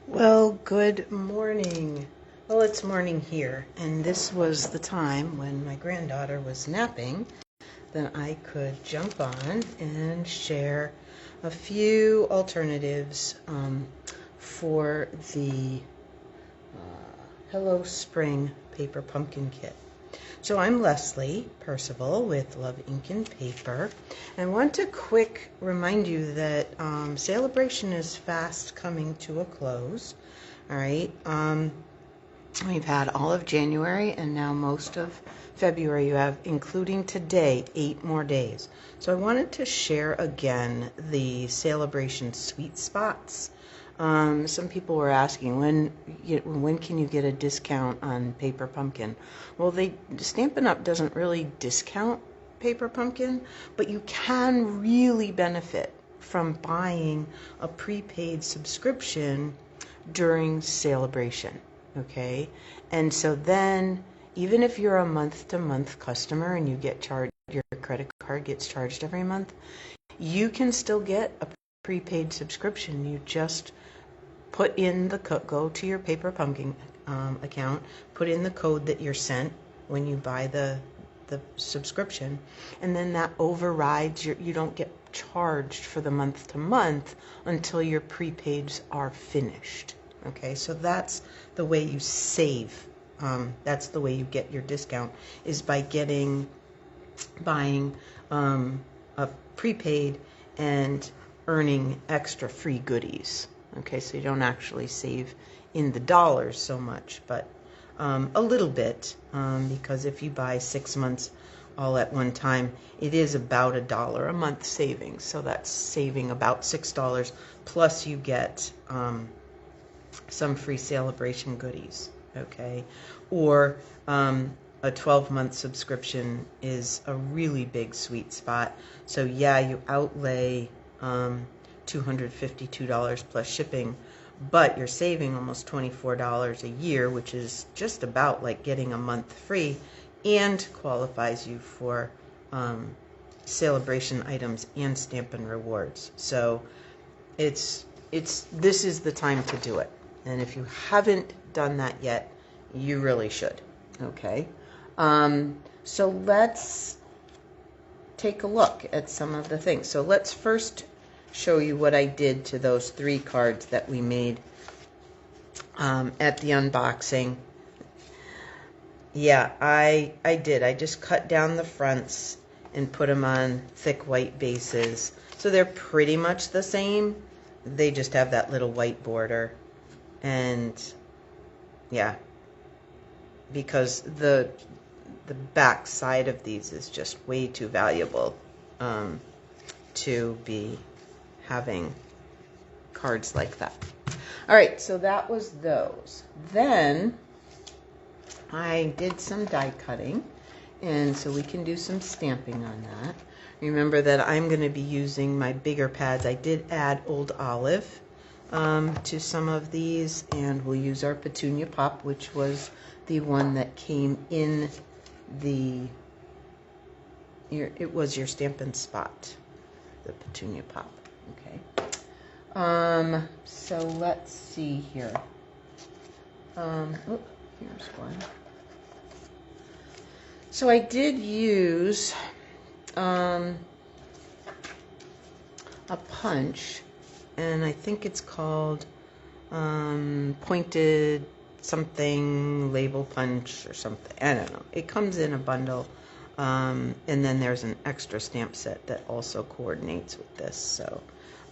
Well, good morning. Well, it's morning here, and this was the time when my granddaughter was napping that I could jump on and share a few alternatives for the Hello Spring Paper Pumpkin Kit. So I'm Leslie Percival with Love Ink and Paper, and I want to quick remind you that celebration is fast coming to a close. All right, we've had all of January and now most of February. You have, including today, 8 more days. So I wanted to share again the celebration sweet spots. Some people were asking when can you get a discount on Paper Pumpkin? Well, Stampin' Up doesn't really discount Paper Pumpkin, but you can really benefit from buying a prepaid subscription during celebration. Okay, and so then even if you're a month-to-month customer and you get charged, your credit card gets charged every month, you can still get a prepaid subscription. You just put in the go to your Paper Pumpkin account, put in the code that you're sent when you buy the subscription, and then that overrides you don't get charged for the month to month until your prepaids are finished. Okay, so that's the way you save. That's the way you get your discount, is by buying a prepaid and earning extra free goodies. Okay, so you don't actually save in the dollars so much, but a little bit, because if you buy 6 months all at one time, it is about $1 a month savings. So that's saving about $6, plus you get some free celebration goodies. Okay, or a 12-month subscription is a really big sweet spot. So yeah, you outlay $252 plus shipping, but you're saving almost $24 a year, which is just about like getting a month free, and qualifies you for celebration items and Stampin' Rewards. So this is the time to do it, and if you haven't done that yet, you really should. Okay, so let's take a look at some of the things. So let's first show you what I did to those 3 cards that we made at the unboxing. Yeah, I did. I just cut down the fronts and put them on thick white bases. So they're pretty much the same. They just have that little white border. And yeah, because the back side of these is just way too valuable to be having cards like that. All right, so that was those. Then I did some die cutting, and so we can do some stamping on that. Remember that I'm going to be using my bigger pads. I did add Old Olive to some of these, and we'll use our Petunia Pop, which was the one that came in it was your Stampin' Spot, the Petunia Pop. Okay. So let's see here. Here's one. So I did use a punch, and I think it's called pointed something label punch or something. I don't know. It comes in a bundle, and then there's an extra stamp set that also coordinates with this. So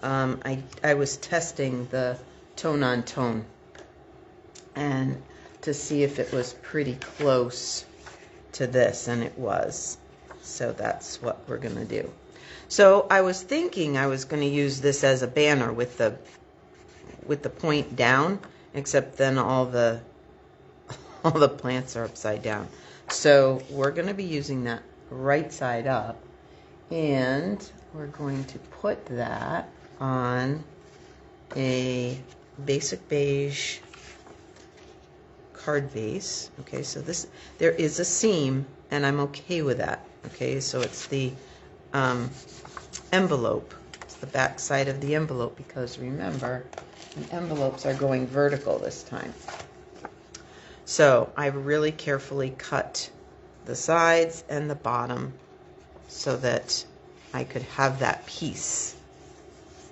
I was testing the tone on tone and to see if it was pretty close to this, and it was. So that's what we're going to do. So I was thinking I was going to use this as a banner with the point down, except then all the plants are upside down. So we're going to be using that right side up, and we're going to put that on a basic beige card base. Okay, so there is a seam, and I'm okay with that. Okay, so it's the envelope the back side of the envelope, because remember, the envelopes are going vertical this time. So I really carefully cut the sides and the bottom so that I could have that piece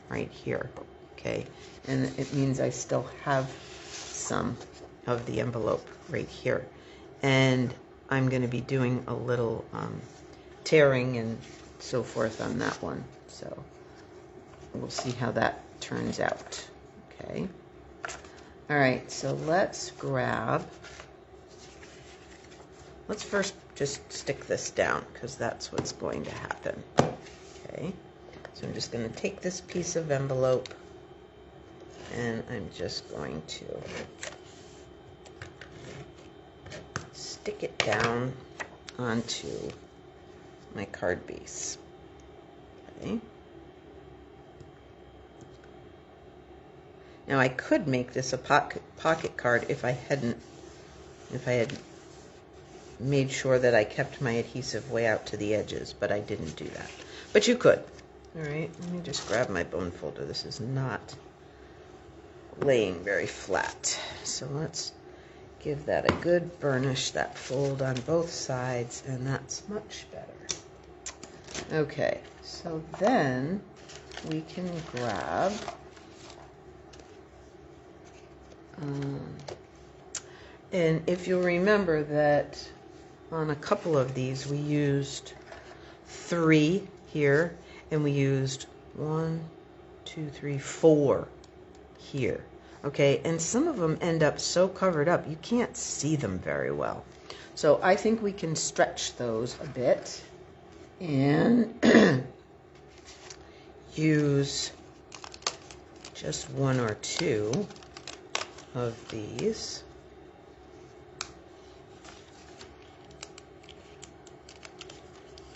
right here, okay? And it means I still have some of the envelope right here. And I'm going to be doing a little tearing and so forth on that one. So we'll see how that turns out, okay? All right, so let's first just stick this down, because that's what's going to happen, okay? So I'm just going to take this piece of envelope and I'm just going to stick it down onto my card base, okay? Now I could make this a pocket card if I had made sure that I kept my adhesive way out to the edges, but I didn't do that. But you could. All right, let me just grab my bone folder. This is not laying very flat. So let's give that a good burnish, that fold on both sides, and that's much better. Okay, so then we can grab and if you'll remember that on a couple of these we used 3 here, and we used 1, 2, 3, 4 here, okay? And some of them end up so covered up you can't see them very well. So I think we can stretch those a bit and use just 1 or 2 of these.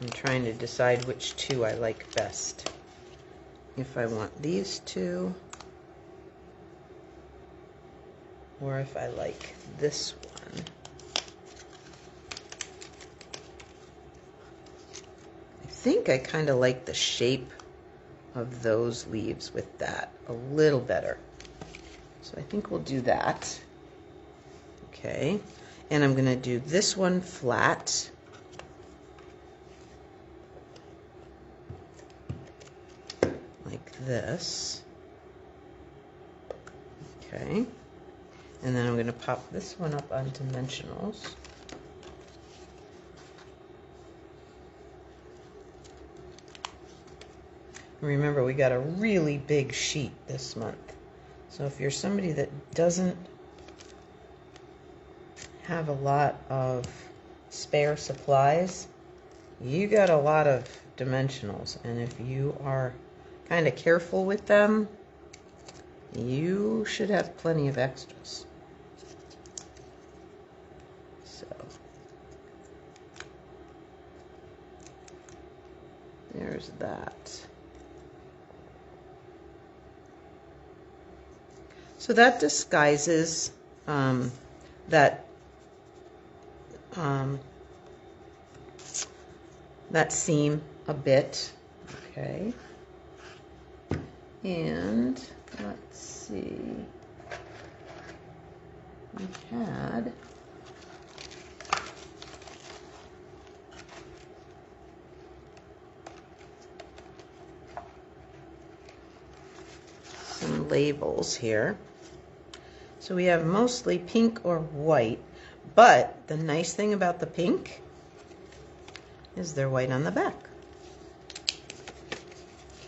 I'm trying to decide which 2 I like best. If I want these 2, or if I like this one. I think I kind of like the shape of those leaves with that a little better. So I think we'll do that. Okay, and I'm going to do this one flat. Like this. Okay, and then I'm going to pop this one up on dimensionals. Remember, we got a really big sheet this month. So if you're somebody that doesn't have a lot of spare supplies, you got a lot of dimensionals, and if you are kind of careful with them, you should have plenty of extras. So there's that. So that disguises that seam a bit, okay? And let's see, we had some labels here. So we have mostly pink or white, but the nice thing about the pink is they're white on the back.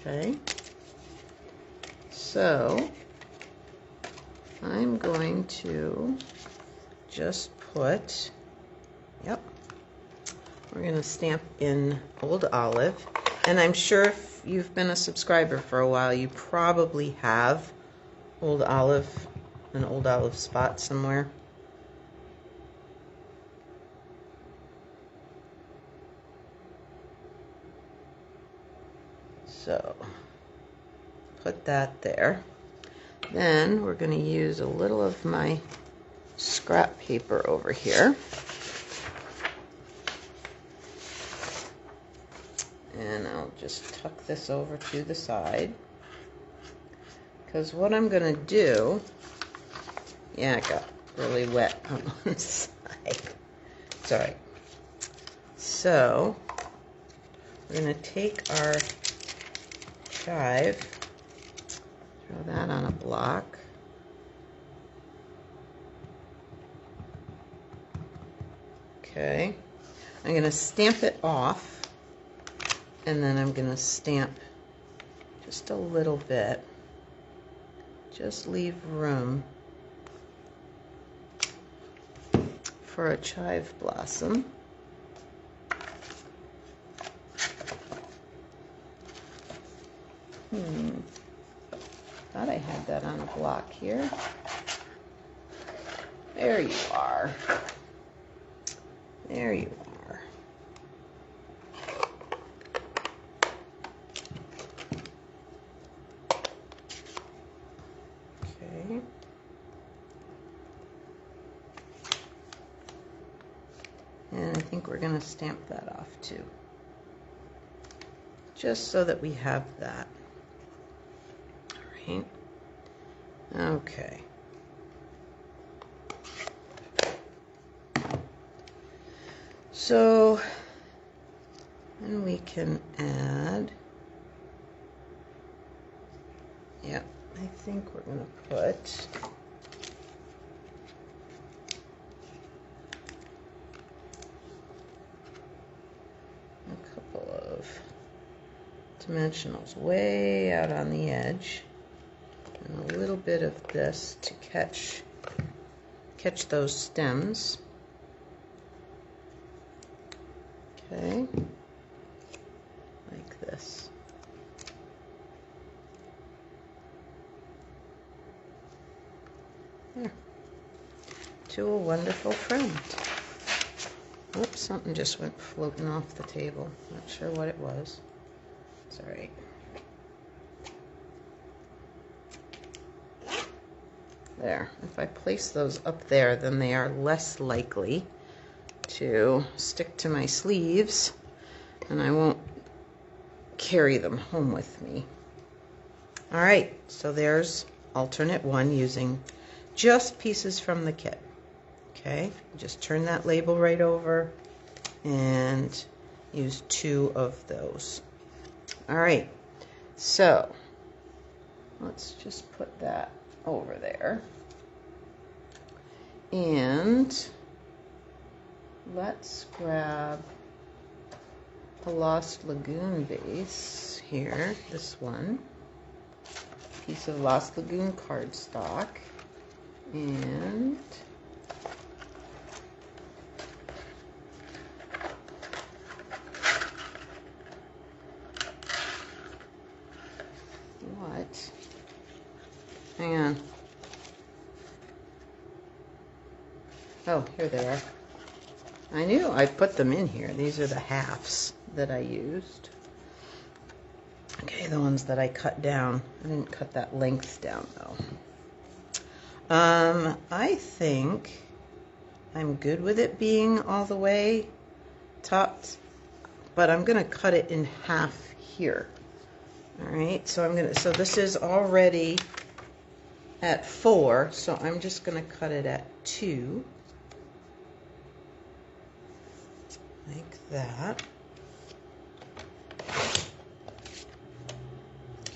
Okay, so I'm going to just put, yep, we're going to stamp in Old Olive, and I'm sure if you've been a subscriber for a while, you probably have Old Olive, an Old Olive spot somewhere. So put that there. Then we're going to use a little of my scrap paper over here. And I'll just tuck this over to the side. Because what I'm going to do, yeah, it got really wet on one side. It's all right. So we're going to take our chive, throw that on a block. Okay. I'm going to stamp it off, and then I'm going to stamp just a little bit. Just leave room for a chive blossom. Thought I had that on a block here. There you are. There you are. Okay. And I think we're going to stamp that off too. Just so that we have that. All right. Okay. So then we can add, yeah, I think we're going to put a couple of dimensionals way out on the edge, and a little bit of this to catch those stems. Okay, like this. There. To a wonderful friend. Oops, something just went floating off the table. Not sure what it was. It's all right. There. If I place those up there, then they are less likely to stick to my sleeves, and I won't carry them home with me. All right, so there's alternate one using just pieces from the kit. Okay, just turn that label right over and use 2 of those. All right, so let's just put that over there. And let's grab a Lost Lagoon vase here, this one. Piece of Lost Lagoon cardstock. And what? Hang on. Oh, here they are. I knew I put them in here. These are the halves that I used. Okay, the ones that I cut down. I didn't cut that length down though. I think I'm good with it being all the way topped, but I'm gonna cut it in half here. All right, so this is already at 4, so I'm just gonna cut it at 2. Like that.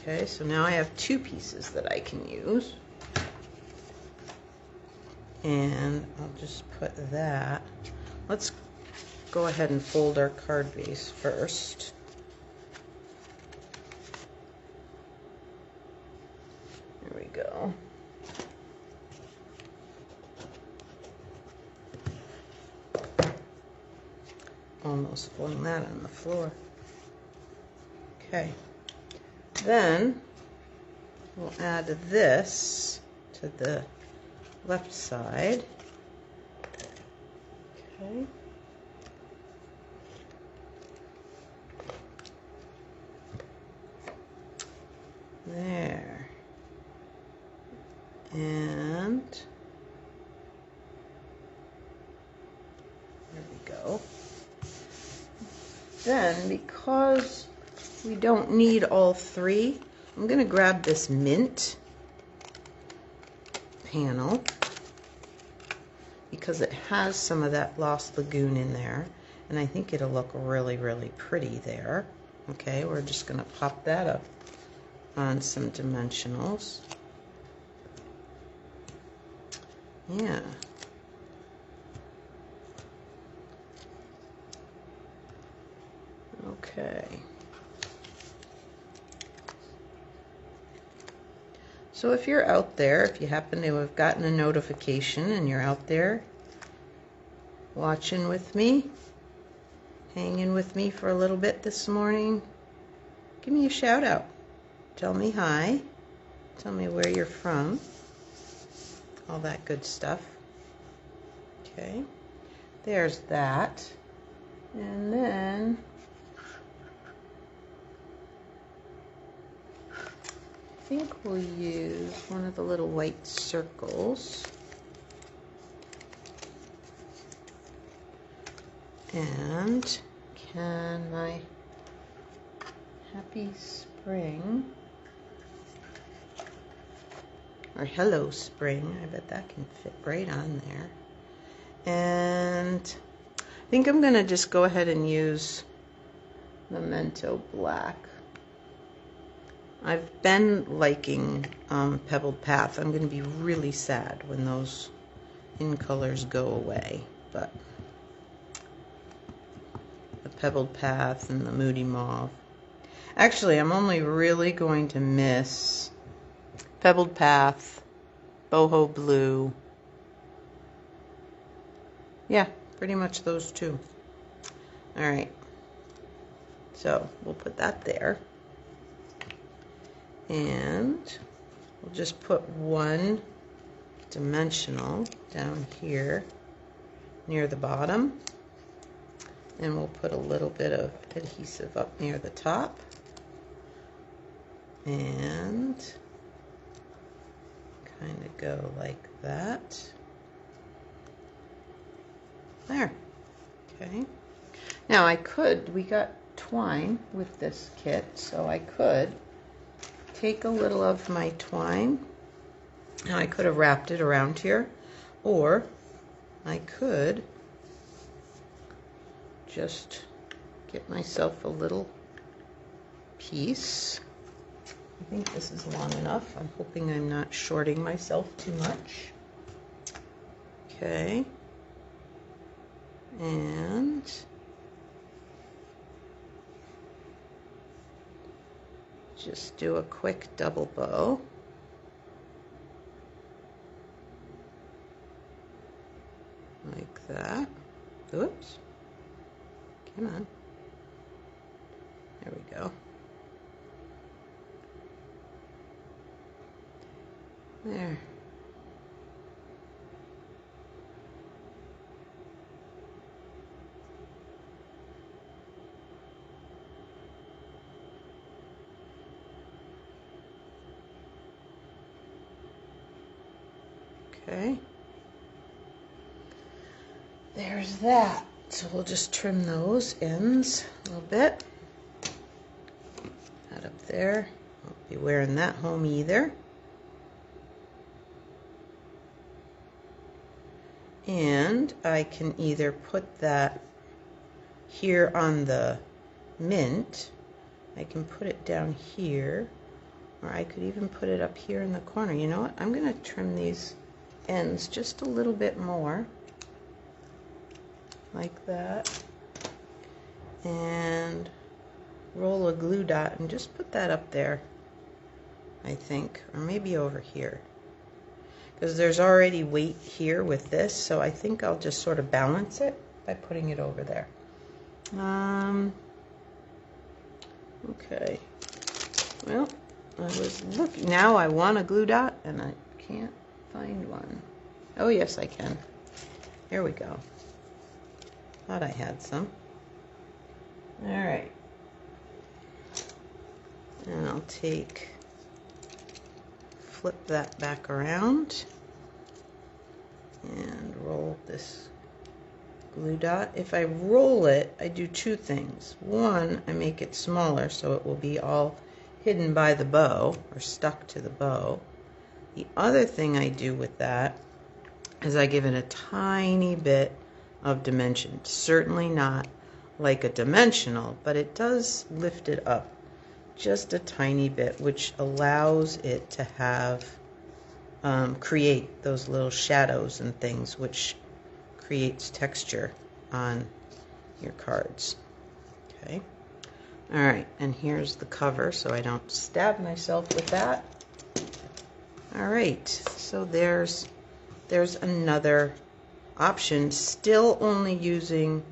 Okay, so now I have 2 pieces that I can use. And I'll just put that. Let's go ahead and fold our card base first. There we go. Almost flung that on the floor. Okay. Then we'll add this to the left side. Okay. There. And there we go. Then, because we don't need all three. I'm going to grab this mint panel because it has some of that Lost Lagoon in there, and I think it'll look really, really pretty there. Okay, we're just going to pop that up on some dimensionals. Yeah. Okay. So if you're out there, if you happen to have gotten a notification and you're out there watching with me, hanging with me for a little bit this morning, give me a shout out. Tell me hi. Tell me where you're from. All that good stuff. Okay. There's that. And then I think we'll use one of the little white circles. And can my happy spring, or hello spring, I bet that can fit right on there. And I think I'm going to just go ahead and use Memento Black. I've been liking Pebbled Path. I'm going to be really sad when those in colors go away, but the Pebbled Path and the Moody Mauve. Actually, I'm only really going to miss Pebbled Path, Boho Blue. Yeah, pretty much those two. All right, so we'll put that there. And we'll just put one dimensional down here near the bottom. And we'll put a little bit of adhesive up near the top. And kind of go like that. There. Okay. Now we got twine with this kit, so I could take a little of my twine, and I could have wrapped it around here, or I could just get myself a little piece. I think this is long enough. I'm hoping I'm not shorting myself too much. Okay. And just do a quick double bow. Like that. Oops. Come on. There we go. There. Okay. There's that. So we'll just trim those ends a little bit. That up there. Won't be wearing that home either. And I can either put that here on the mint. I can put it down here. Or I could even put it up here in the corner. You know what? I'm going to trim these ends just a little bit more. Like that. And roll a glue dot and just put that up there, I think. Or maybe over here. Because there's already weight here with this, so I think I'll just sort of balance it by putting it over there. Okay. Well, I was looking. Now I want a glue dot, and I can't find one. Oh, yes, I can. Here we go. Thought I had some. All right. And I'll flip that back around and roll this glue dot. If I roll it, I do two things. One, I make it smaller so it will be all hidden by the bow or stuck to the bow. The other thing I do with that is I give it a tiny bit of dimension. Certainly not like a dimensional, but it does lift it up just a tiny bit, which allows it to have create those little shadows and things, which creates texture on your cards. Okay. All right, and here's the cover so I don't stab myself with that. All right, so there's another option, still only using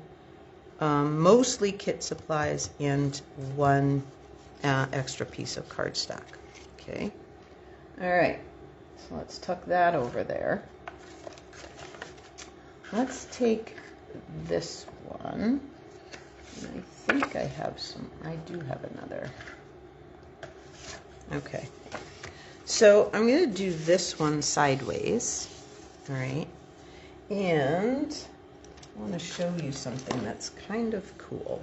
mostly kit supplies and one extra piece of cardstock. Okay. All right, so let's tuck that over there. Let's take this one. And I think I have some, I do have another. Okay. So I'm going to do this one sideways. All right. And I want to show you something that's kind of cool.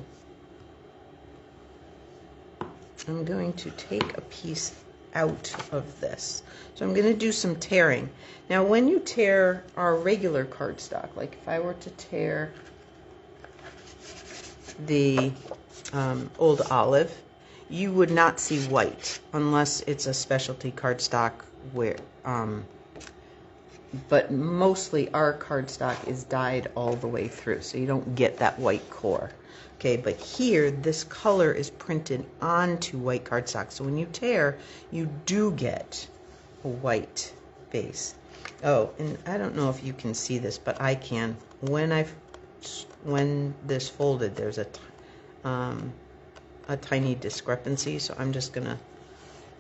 I'm going to take a piece out of this. So I'm going to do some tearing. Now when you tear our regular cardstock, like if I were to tear the old olive, you would not see white unless it's a specialty cardstock where but mostly our cardstock is dyed all the way through, so you don't get that white core. Okay, but here this color is printed onto white cardstock, so when you tear, you do get a white base. Oh, and I don't know if you can see this, but I can. When this folded, there's a tiny discrepancy, so I'm just gonna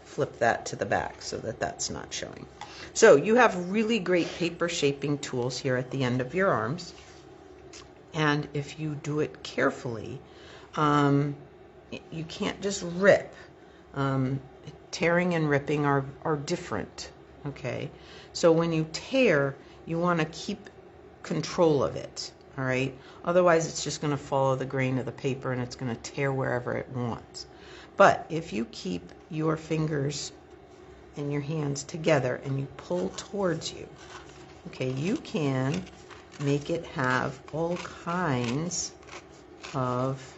flip that to the back so that that's not showing. So you have really great paper shaping tools here at the end of your arms, and if you do it carefully, you can't just rip. Tearing and ripping are different. Okay, so when you tear, you want to keep control of it. All right, otherwise it's just going to follow the grain of the paper and it's going to tear wherever it wants. But if you keep your fingers and your hands together and you pull towards you, okay, you can make it have all kinds of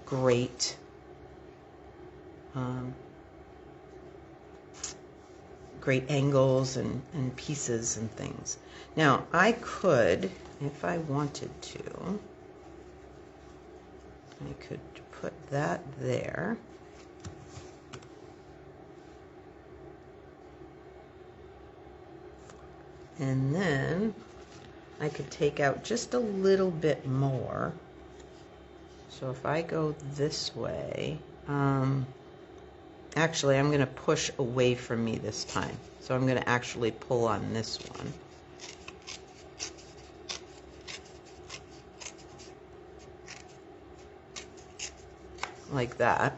great great angles and pieces and things. Now I could, if I wanted to, I could put that there. And then I could take out just a little bit more. So if I go this way, actually I'm going to push away from me this time. So I'm going to actually pull on this one. Like that.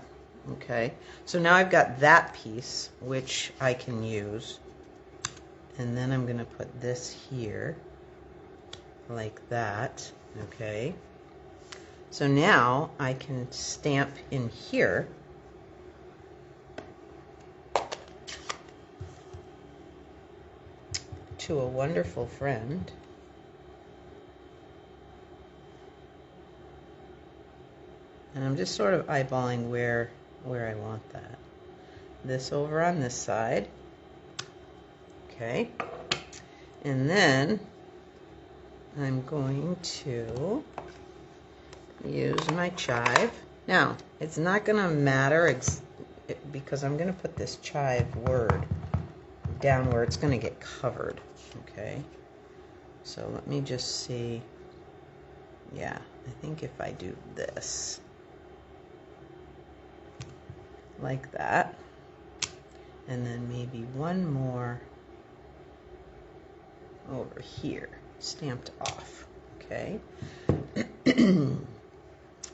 Okay, so now I've got that piece which I can use, and then I'm going to put this here like that. Okay, so now I can stamp in here to a wonderful friend. And I'm just sort of eyeballing where I want that. This over on this side. Okay. And then I'm going to use my chive. Now, it's not going to matter because I'm going to put this chive word down where it's going to get covered. Okay. So let me just see. Yeah, I think if I do this, like that, and then maybe one more over here, stamped off. Okay.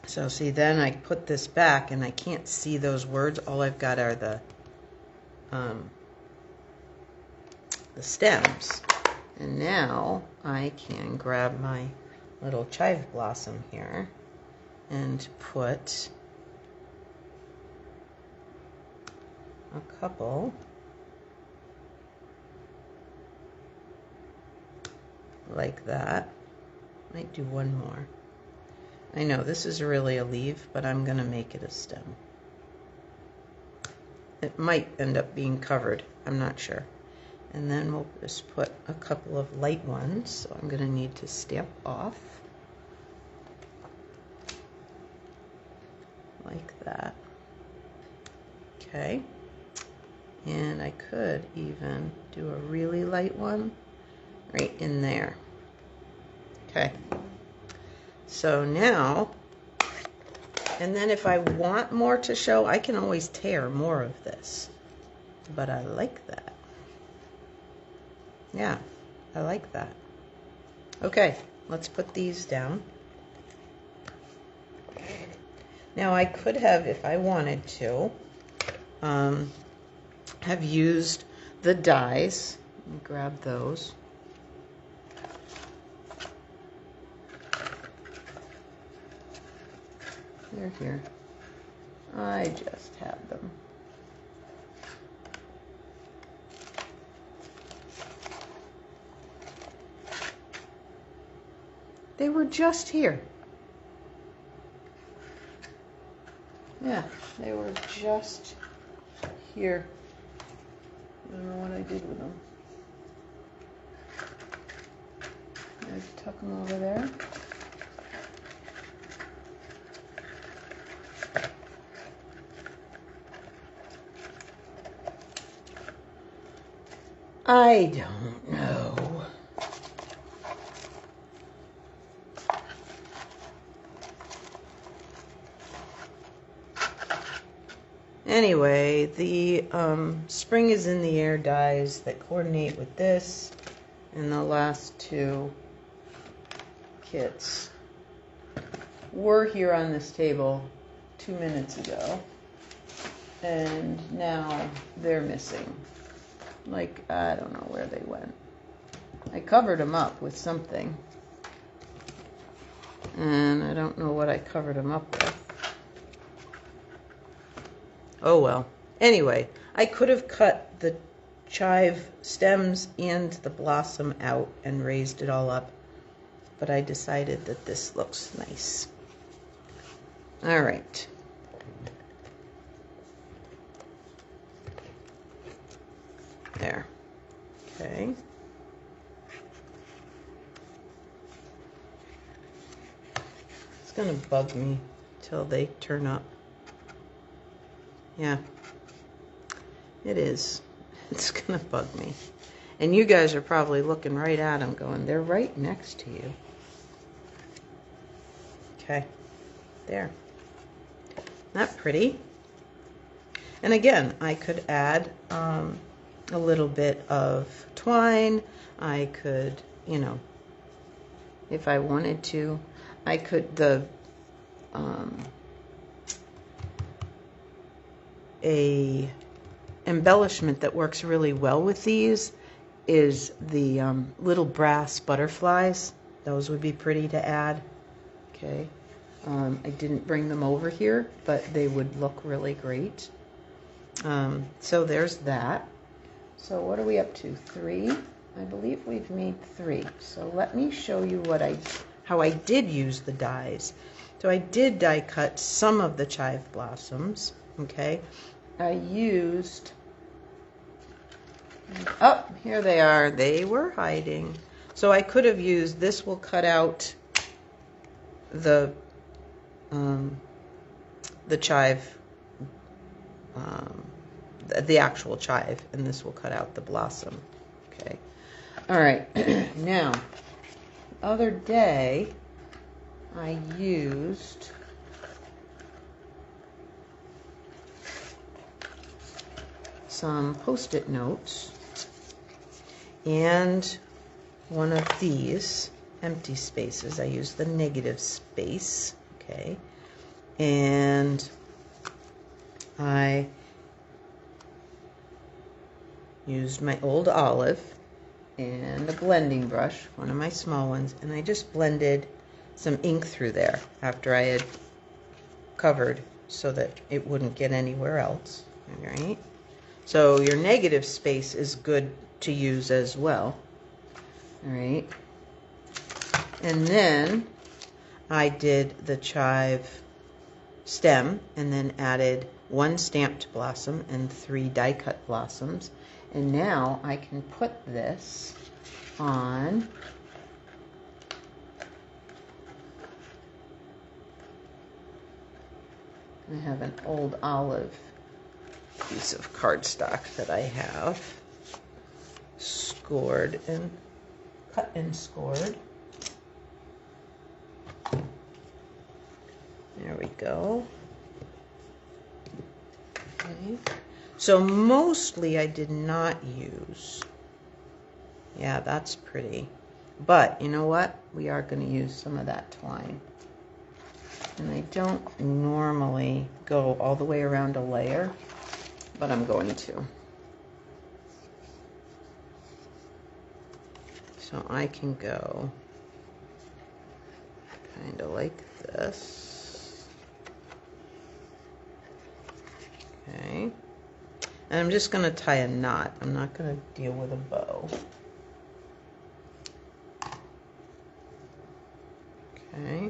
So see, then I put this back and I can't see those words. All I've got are the stems. And now I can grab my little chive blossom here and put a couple like that. Might do one more. I know this is really a leaf, but I'm going to make it a stem. It might end up being covered, I'm not sure. And then we'll just put a couple of light ones, so I'm going to need to stamp off like that. Okay, and I could even do a really light one right in there. Okay, so now, and then if I want more to show, I can always tear more of this, but I like that. Yeah, I like that. Okay, let's put these down. Now I could have, if I wanted to, have used the dies. Let me grab those. They're here. I just had them. They were just here. Yeah, they were just here. I don't know what I did with them. I tuck them over there. I don't know. Anyway, the spring is in the air dies that coordinate with this, and the last two kits were here on this table 2 minutes ago, and now they're missing. Like, I don't know where they went. I covered them up with something, and I don't know what I covered them up with. Oh well. Anyway, I could have cut the chive stems and the blossom out and raised it all up, but I decided that this looks nice. All right. There. Okay. It's going to bug me till they turn up. Yeah, it is. It's going to bug me. And you guys are probably looking right at them going, they're right next to you. Okay, there. Not pretty. And again, I could add a little bit of twine. I could, you know, if I wanted to, I could, a embellishment that works really well with these is the little brass butterflies. Those would be pretty to add. Okay, I didn't bring them over here, but they would look really great. So there's that. So what are we up to? 3? I believe we've made 3. So let me show you how I did use the dies. So I did die cut some of the chive blossoms. Okay, I used, oh, here they are. They were hiding. So I could have used, this will cut out the chive, the actual chive, and this will cut out the blossom. Okay, all right. Now, the other day I used some Post-it notes and one of these empty spaces. I used the negative space, okay, and I used my old olive and a blending brush, one of my small ones, and I just blended some ink through there after I had covered so that it wouldn't get anywhere else. All right. So your negative space is good to use as well. All right. And then I did the chive stem and then added 1 stamped blossom and 3 die cut blossoms. And now I can put this on I have an old olive piece of cardstock that I have scored and cut and scored. There we go. Okay. So mostly I did not use. Yeah, that's pretty. But you know what? We are going to use some of that twine. And I don't normally go all the way around a layer, but I'm going to. So I can go kind of like this. Okay. And I'm just going to tie a knot. I'm not going to deal with a bow. Okay.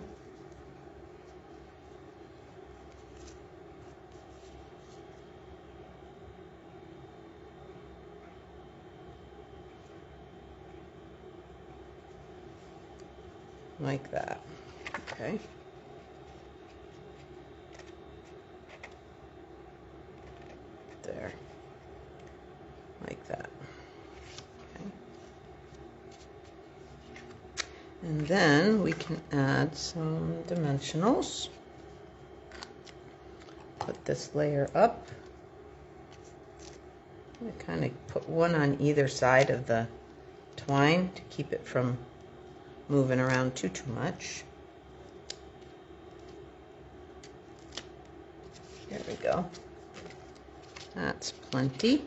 Like that. Okay. There. Like that. Okay. And then we can add some dimensionals. Put this layer up. I'm going to kind of put one on either side of the twine to keep it from moving around too much. There we go. That's plenty.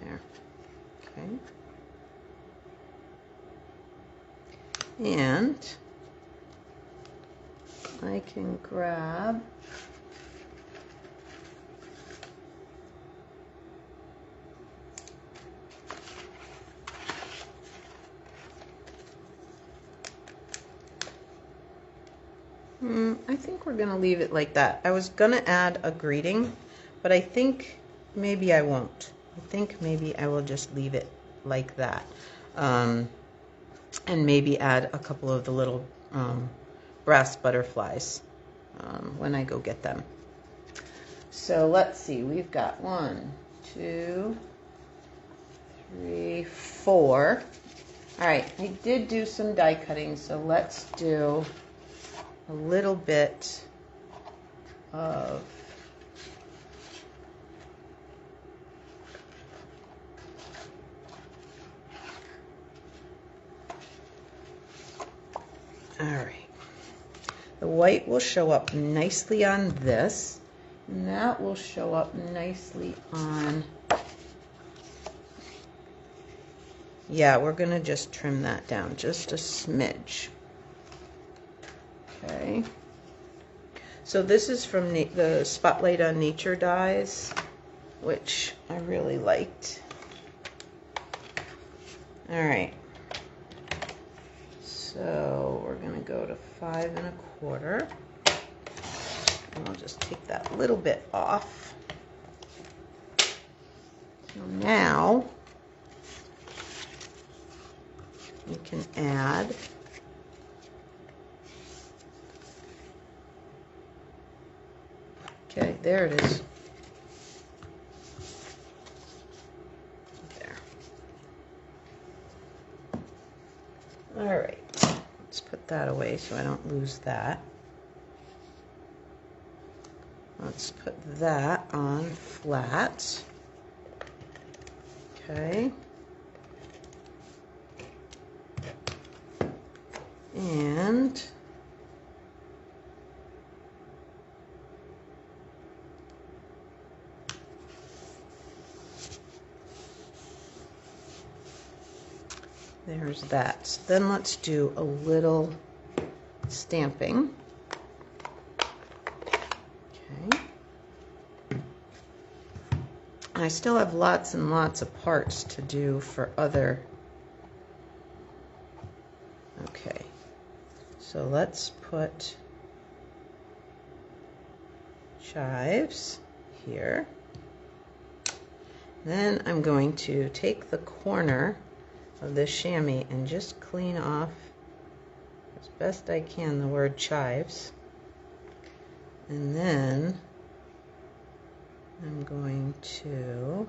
There. Okay. And I can grab I think we're going to leave it like that. I was going to add a greeting, but I think maybe I won't. I think maybe I will just leave it like that. And maybe add a couple of the little brass butterflies when I go get them. So let's see, we've got 1, 2, 3, 4. All right, I did do some die cutting, so let's do a little bit of all right. The white will show up nicely on this, and that will show up nicely on, yeah, we're going to just trim that down just a smidge. Okay. So this is from the Spotlight on Nature dies, which I really liked. All right. So we're going to go to 5 1/4. And I'll just take that little bit off. So now we can add okay, there it is. There. All right. Let's put that away so I don't lose that. Let's put that on flat. Okay. And there's that. So then let's do a little stamping. Okay. I still have lots and lots of parts to do for other. Okay. So let's put chives here. Then I'm going to take the corner of this chamois and just clean off as best I can the word chives. And then I'm going to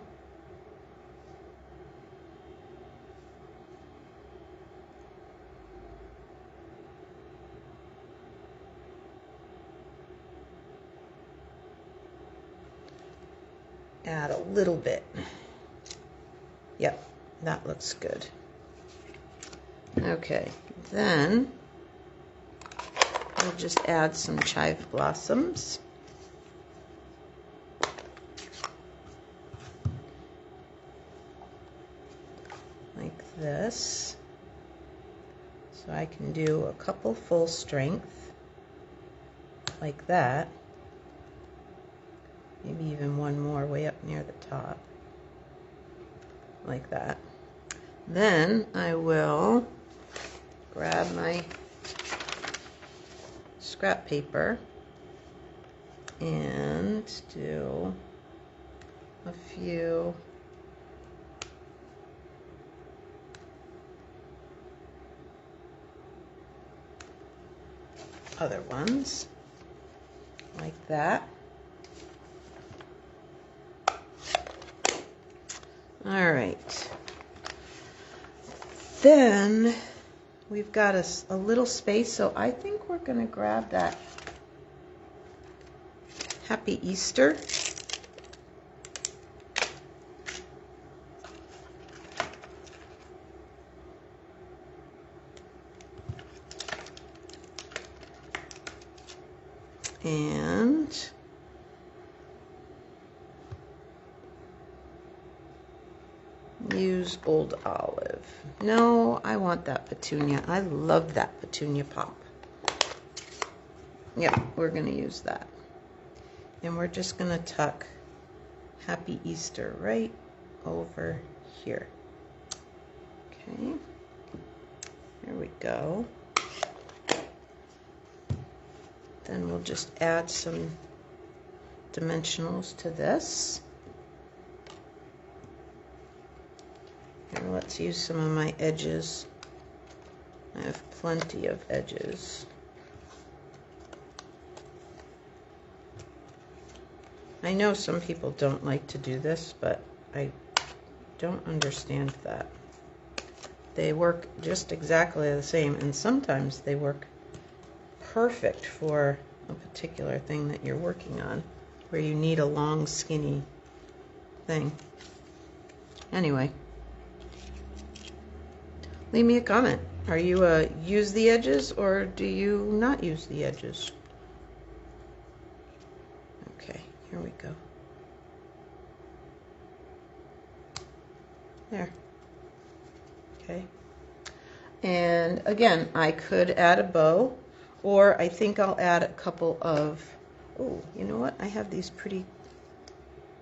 add a little bit. Yep, that looks good. Okay, then we'll just add some chive blossoms. Like this. So I can do a couple full strength, like that. Maybe even one more way up near the top, like that. Then I will grab my scrap paper and do a few other ones, like that. All right. Then we've got a little space, so I think we're going to grab that Happy Easter. And use Old Olive. No, I want that petunia. I love that petunia pop. Yep, we're going to use that. And we're just going to tuck Happy Easter right over here. Okay, there we go. Then we'll just add some dimensionals to this. Here, let's use some of my edges. I have plenty of edges. I know some people don't like to do this, but I don't understand that. They work just exactly the same, and sometimes they work perfect for a particular thing that you're working on, where you need a long, skinny thing. Anyway, leave me a comment. Are you use the edges, or do you not use the edges? Okay, here we go. There. Okay. And again, I could add a bow, or I think I'll add a couple of, oh, you know what? I have these pretty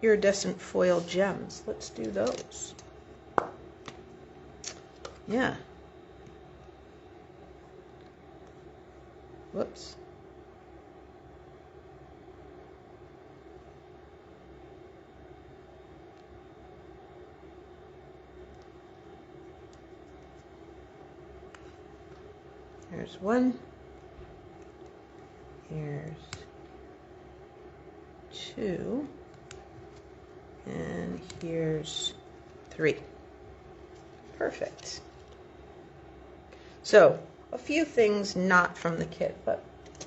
iridescent foil gems. Let's do those. Yeah. Whoops. Here's one. Here's two. And here's three. Perfect. So, a few things not from the kit, but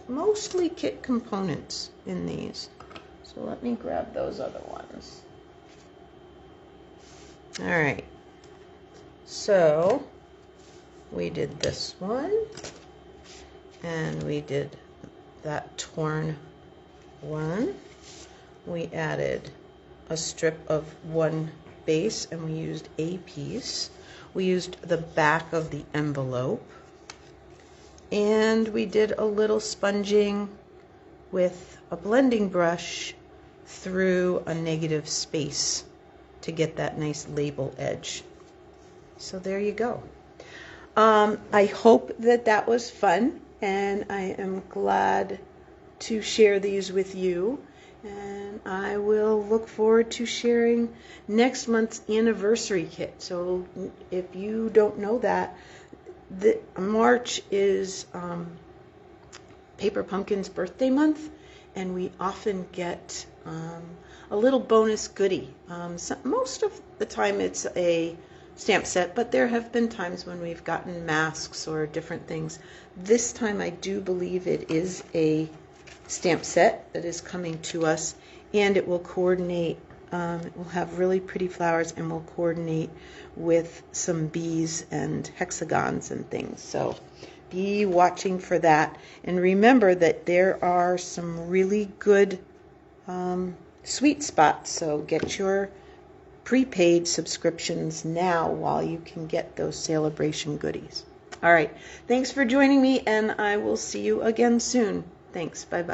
mostly kit components in these. So let me grab those other ones. All right. So, we did this one. and we did that torn one. We added a strip of one base and we used a piece. We used the back of the envelope, and we did a little sponging with a blending brush through a negative space to get that nice label edge. So there you go. I hope that that was fun, and I am glad to share these with you, and I will look forward to sharing next month's anniversary kit. So if you don't know that, March is Paper Pumpkin's birthday month, and we often get a little bonus goodie. Most of the time it's a stamp set, but there have been times when we've gotten masks or different things. This time I do believe it is a stamp set that is coming to us, and it will coordinate, it will have really pretty flowers and will coordinate with some bees and hexagons and things. So be watching for that, and remember that there are some really good sweet spots, so get your prepaid subscriptions now while you can get those celebration goodies. All right, thanks for joining me, and I will see you again soon. Thanks, bye-bye.